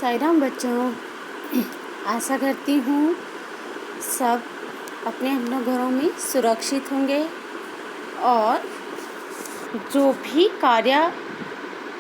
साईं राम बच्चों, आशा करती हूँ सब अपने अपने घरों में सुरक्षित होंगे और जो भी कार्य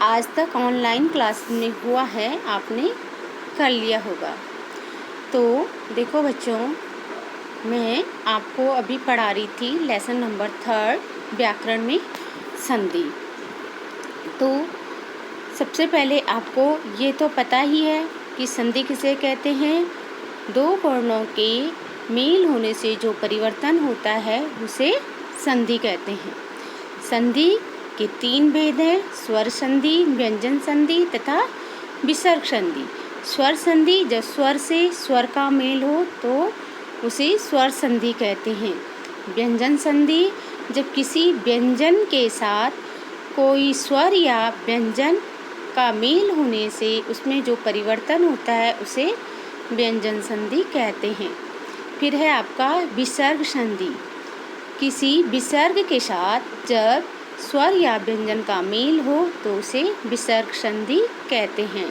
आज तक ऑनलाइन क्लास में हुआ है आपने कर लिया होगा। तो देखो बच्चों, मैं आपको अभी पढ़ा रही थी लेसन नंबर 3 व्याकरण में संधि। तो सबसे पहले आपको ये तो पता ही है कि संधि किसे कहते हैं। दो वर्णों के मेल होने से जो परिवर्तन होता है उसे संधि कहते हैं। संधि के 3 भेद हैं: स्वर संधि, व्यंजन संधि तथा विसर्ग संधि। स्वर संधि जब स्वर से स्वर का मेल हो तो उसे स्वर संधि कहते हैं। व्यंजन संधि जब किसी व्यंजन के साथ कोई स्वर या व्यंजन का मेल होने से उसमें जो परिवर्तन होता है उसे व्यंजन संधि कहते हैं। फिर है आपका विसर्ग संधि। किसी विसर्ग के साथ जब स्वर या व्यंजन का मेल हो तो उसे विसर्ग संधि कहते हैं।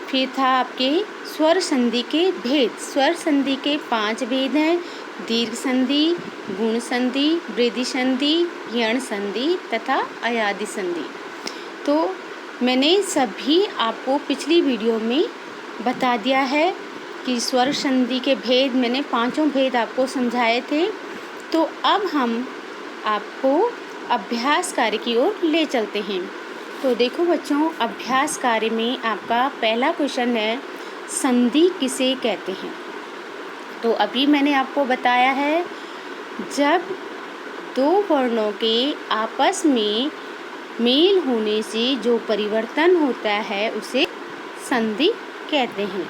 फिर था आपके स्वर संधि के भेद। स्वर संधि के 5 भेद हैं: दीर्घ संधि, गुण संधि, वृद्धि संधि, यण संधि तथा अयादि संधि। तो मैंने सभी आपको पिछली वीडियो में बता दिया है कि स्वर संधि के भेद, मैंने 5 भेद आपको समझाए थे। तो अब हम आपको अभ्यास कार्य की ओर ले चलते हैं। तो देखो बच्चों, अभ्यास कार्य में आपका पहला क्वेश्चन है, संधि किसे कहते हैं। तो अभी मैंने आपको बताया है, जब 2 वर्णों के आपस में मेल होने से जो परिवर्तन होता है उसे संधि कहते हैं।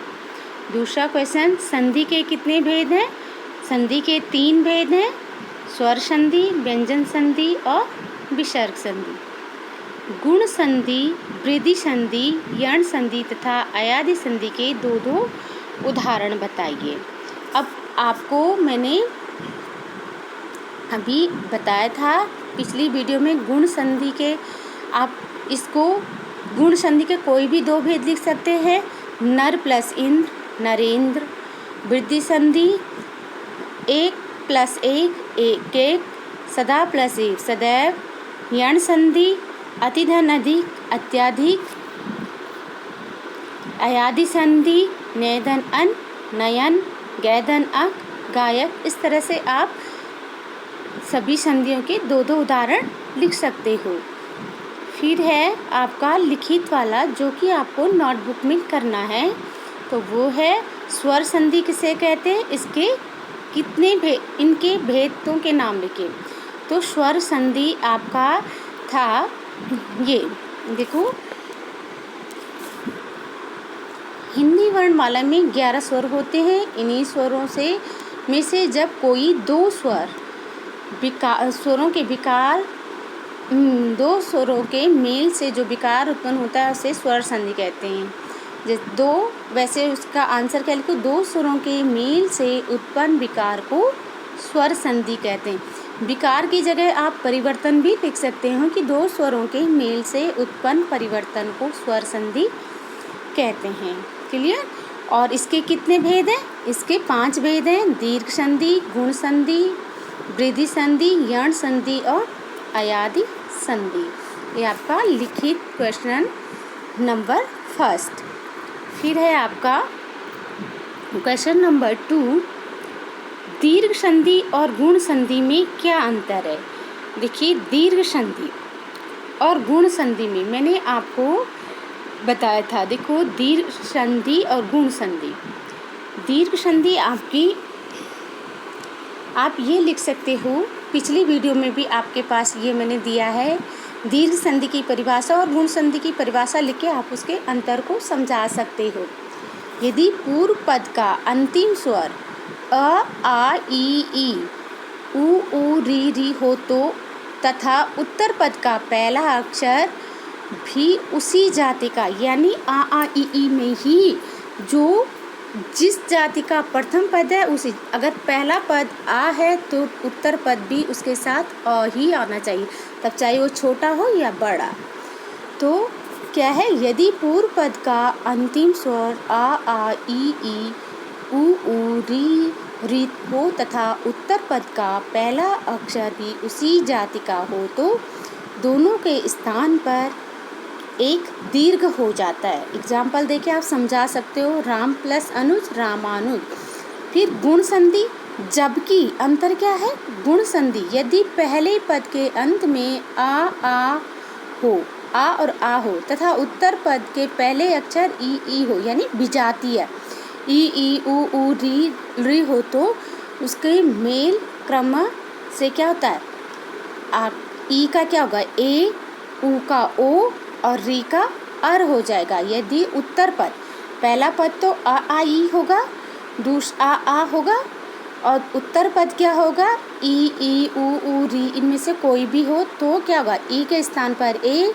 दूसरा क्वेश्चन, संधि के कितने भेद हैं। संधि के 3 भेद हैं: स्वर संधि, व्यंजन संधि और विसर्ग संधि। गुण संधि, वृद्धि संधि, यण संधि तथा अयादि संधि के 2 उदाहरण बताइए। अब आपको मैंने अभी बताया था पिछली वीडियो में गुण संधि के, आप इसको गुण संधि के कोई भी 2 भेद लिख सकते हैं: नर प्लस इंद्र, नरेंद्र। वृद्धि संधि 1 + 1 1 1, सदा प्लस 1 सदैव। यण संधि अतिधन अधिक, अत्याधिक। अयादि संधि नयधन अन, नयन, गैधन अक, गायक। इस तरह से आप सभी संधियों के 2 उदाहरण लिख सकते हो। फिर है आपका लिखित वाला, जो कि आपको नोटबुक में करना है। तो वो है स्वर संधि किसे कहते हैं, इसके कितने भेद, इनके भेदों के नाम लिखे। तो स्वर संधि आपका था ये, देखो, हिंदी वर्णमाला में 11 स्वर होते हैं। इन्हीं स्वरों में से जब कोई 2 स्वरों के विकार, 2 स्वरों के मेल से जो विकार उत्पन्न होता है उसे स्वर संधि कहते हैं। वैसे उसका आंसर क्या लिखो, 2 स्वरों के मेल से उत्पन्न विकार को स्वर संधि कहते हैं। विकार की जगह आप परिवर्तन भी लिख सकते हो कि 2 स्वरों के मेल से उत्पन्न परिवर्तन को स्वर संधि कहते हैं। क्लियर। और इसके कितने भेद हैं, इसके 5 भेद हैं: दीर्घ संधि, गुण संधि, वृद्धि संधि, यण संधि और अयादि संधि। ये आपका लिखित क्वेश्चन नंबर 1। फिर है आपका क्वेश्चन नंबर 2, दीर्घ संधि और गुण संधि में क्या अंतर है। देखिए, दीर्घ संधि और गुण संधि में मैंने आपको बताया था। देखो, दीर्घ संधि और गुण संधि। दीर्घ संधि आपकी, आप ये लिख सकते हो, पिछली वीडियो में भी आपके पास ये मैंने दिया है, दीर्घ संधि की परिभाषा और गुण संधि की परिभाषा लिख के आप उसके अंतर को समझा सकते हो। यदि पूर्व पद का अंतिम स्वर अ, आ, ई, उ, री, री हो तो तथा उत्तर पद का पहला अक्षर भी उसी जाति का, यानी आ, ई में ही जो जिस जाति का प्रथम पद है उसी, अगर पहला पद आ है तो उत्तर पद भी उसके साथ अ ही आना चाहिए, तब चाहे वो छोटा हो या बड़ा। तो क्या है, यदि पूर्व पद का अंतिम स्वर आ ई उ री रीत हो तथा उत्तर पद का पहला अक्षर भी उसी जाति का हो तो दोनों के स्थान पर एक दीर्घ हो जाता है। एग्जाम्पल देके आप समझा सकते हो, राम प्लस अनुज रामानुज। फिर गुण संधि, जबकि अंतर क्या है, गुण संधि, यदि पहले पद के अंत में आ हो, आ और आ हो तथा उत्तर पद के पहले अक्षर ई हो, यानी विजातीय ई उ री हो तो उसके मेल क्रम से क्या होता है, ई का क्या होगा ए, उ का ओ और री का अर हो जाएगा। यदि उत्तर पद, पहला पद तो आ ई होगा, दूसरा आ होगा और उत्तर पद क्या होगा ई उ री, इनमें से कोई भी हो तो क्या होगा, ई के स्थान पर ए,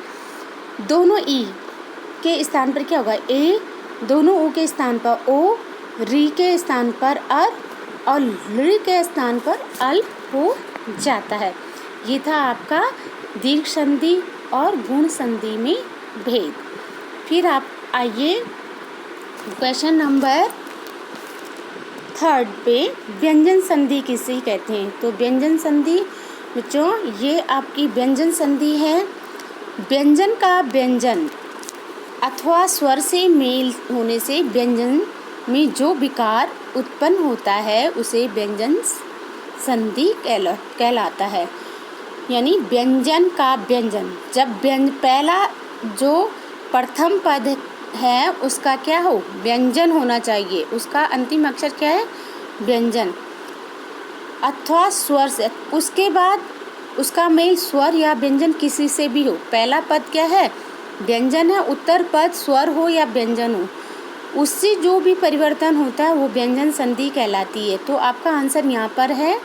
दोनों ई के स्थान पर क्या होगा ए, दोनों ओ के स्थान पर ओ, री के स्थान पर अर और ली के स्थान पर अल हो जाता है। ये था आपका दीर्घ संधि और गुण संधि में भेद। फिर आप आइए क्वेश्चन नंबर 3 पे, व्यंजन संधि किसे कहते हैं। तो व्यंजन संधि बच्चों, ये आपकी व्यंजन संधि है। व्यंजन का व्यंजन अथवा स्वर से मेल होने से व्यंजन में जो विकार उत्पन्न होता है उसे व्यंजन संधि कहलाता है। यानी व्यंजन का व्यंजन, जब पहला जो प्रथम पद है उसका क्या हो, व्यंजन होना चाहिए, उसका अंतिम अक्षर क्या है, व्यंजन अथवा स्वर से, उसके बाद उसका मेल स्वर या व्यंजन किसी से भी हो। पहला पद क्या है, व्यंजन है, उत्तर पद स्वर हो या व्यंजन हो, उससे जो भी परिवर्तन होता है वो व्यंजन संधि कहलाती है। तो आपका आंसर यहाँ पर है,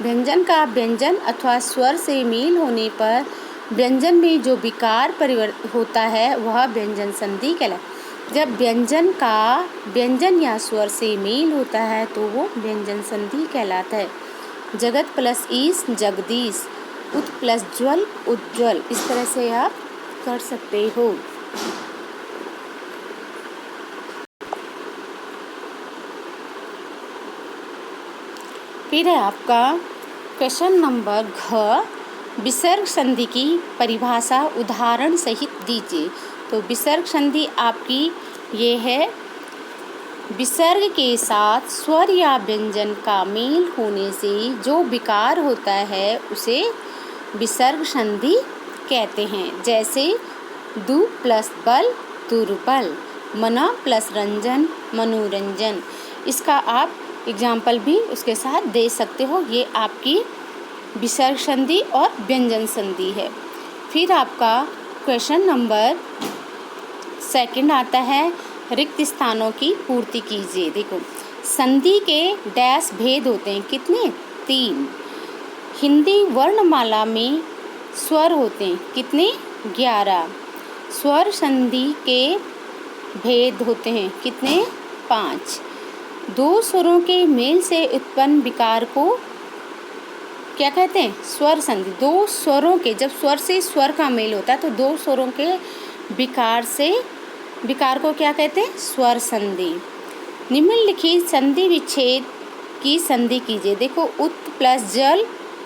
व्यंजन का व्यंजन अथवा स्वर से मेल होने पर व्यंजन में जो विकार परिवर्तन होता है वह व्यंजन संधि कहलाता है। जब व्यंजन का व्यंजन या स्वर से मेल होता है तो वो व्यंजन संधि कहलाता है। जगत प्लस ईश जगदीश, उत प्लस ज्वल उज्ज्वल, इस तरह से आप कर सकते हो। फिर है आपका क्वेश्चन नंबर घ, विसर्ग संधि की परिभाषा उदाहरण सहित दीजिए। तो विसर्ग संधि आपकी ये है, विसर्ग के साथ स्वर या व्यंजन का मेल होने से जो विकार होता है उसे विसर्ग संधि कहते हैं। जैसे दु प्लस बल दुर्बल, मना प्लस रंजन मनोरंजन। इसका आप एग्जाम्पल भी उसके साथ दे सकते हो। ये आपकी विसर्ग संधि और व्यंजन संधि है। फिर आपका क्वेश्चन नंबर 2 आता है, रिक्त स्थानों की पूर्ति कीजिए। देखो, संधि के डैश भेद होते हैं, कितने, 3। हिंदी वर्णमाला में स्वर होते हैं, कितने, 11। स्वर संधि के भेद होते हैं, कितने, 5। दो स्वरों के मेल से उत्पन्न विकार को क्या कहते हैं, स्वर संधि। दो स्वरों के, जब स्वर से स्वर का मेल होता है तो दो स्वरों के विकार को क्या कहते हैं, स्वर संधि। निम्नलिखित संधि विच्छेद की संधि कीजिए। देखो, उत प्लस जल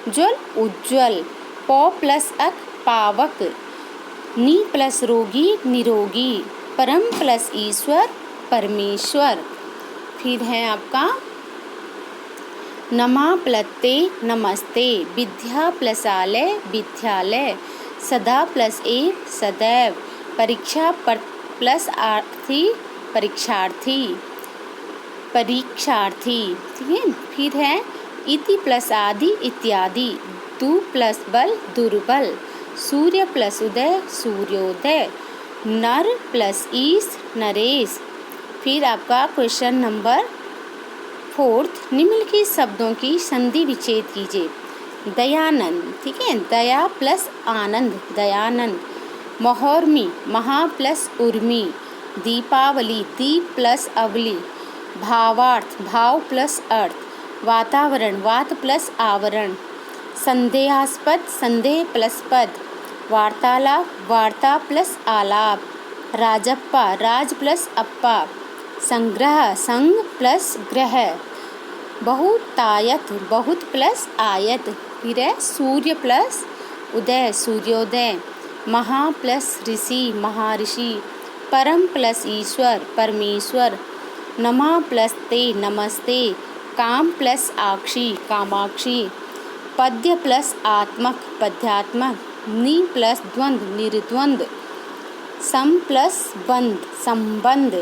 ज्वल उज्ज्वल, पौ प्लस अक पावक, नी प्लस रोगी निरोगी, परम प्लस ईश्वर परमेश्वर। फिर है आपका नमा प्लते नमस्ते, विद्या प्लस आलय विद्यालय, सदा प्लस एव सदैव, परीक्षा प्लस आर्थी परीक्षार्थी परीक्षार्थी। ठीक है। फिर है इति प्लस आदि इत्यादि, दु प्लस बल दुर्बल, सूर्य प्लस उदय सूर्योदय, नर प्लस ईश नरेश। फिर आपका क्वेश्चन नंबर 4, निम्नलिखित शब्दों की संधि विच्छेद कीजिए। दयानंद, ठीक है, दया प्लस आनंद दयानंद, महोर्मी महा प्लस उर्मी, दीपावली दीप प्लस अवली, भावार्थ भाव प्लस अर्थ, वातावरण वात प्लस आवरण, संदेहास्पद संदेह प्लस पद, वार्तालाप वार्ता प्लस आलाप, राजप्पा, राज प्लस अप्पा, संग्रह, संग प्लस ग्रह, बहुतायत, बहुत प्लस आयत, फिर है सूर्य प्लस उदय, सूर्योदय, महा प्लस ऋषि, महर्षि, परम प्लस ईश्वर, परमेश्वर, नमः प्लस ते, नमस्ते, काम प्लस आक्षी, कामाक्षी, पद्य प्लस आत्मक, पद्यात्मक, नि प्लस द्वंद्व, निर्द्वंद्व, सम प्लस बंध, संबंध,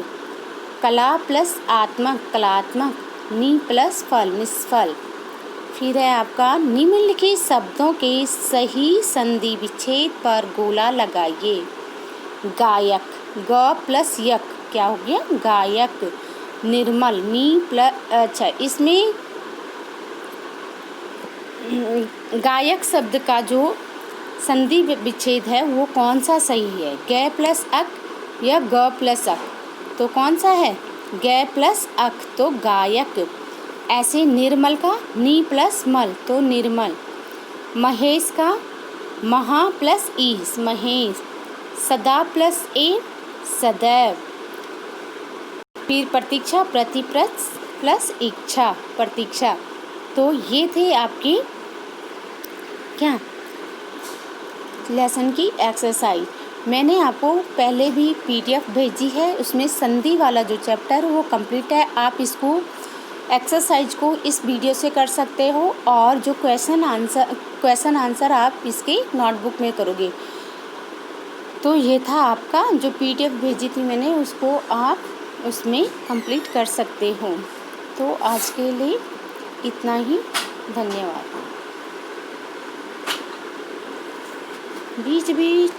कला प्लस आत्मक, कलात्मक, नि प्लस फल, निष्फल। फिर है आपका निम्नलिखित शब्दों के सही संधि विच्छेद पर गोला लगाइए। गायक, ग प्लस यक, क्या हो गया? गायक। निर्मल, नी प्लस, अच्छा इसमें गायक शब्द का जो संधि विच्छेद है वो कौन सा सही है? ग प्लस अक या ग प्लस अक? तो कौन सा है? ग प्लस अक, तो गायक। ऐसे निर्मल का नी प्लस मल, तो निर्मल। महेश का महा प्लस ईस, महेश। सदा प्लस ए, सदैव। फिर प्रतीक्षा, प्रति प्लस इच्छा, प्रतीक्षा। तो ये थे आपके क्या लेसन की एक्सरसाइज। मैंने आपको पहले भी पीडीएफ भेजी है, उसमें संधि वाला जो चैप्टर वो कंप्लीट है। आप इसको एक्सरसाइज को इस वीडियो से कर सकते हो और जो क्वेश्चन आंसर आप इसके नोटबुक में करोगे। तो ये था आपका जो पीडीएफ भेजी थी मैंने, उसको आप उसमें कंप्लीट कर सकते हो। तो आज के लिए इतना ही, धन्यवाद। बीच बीच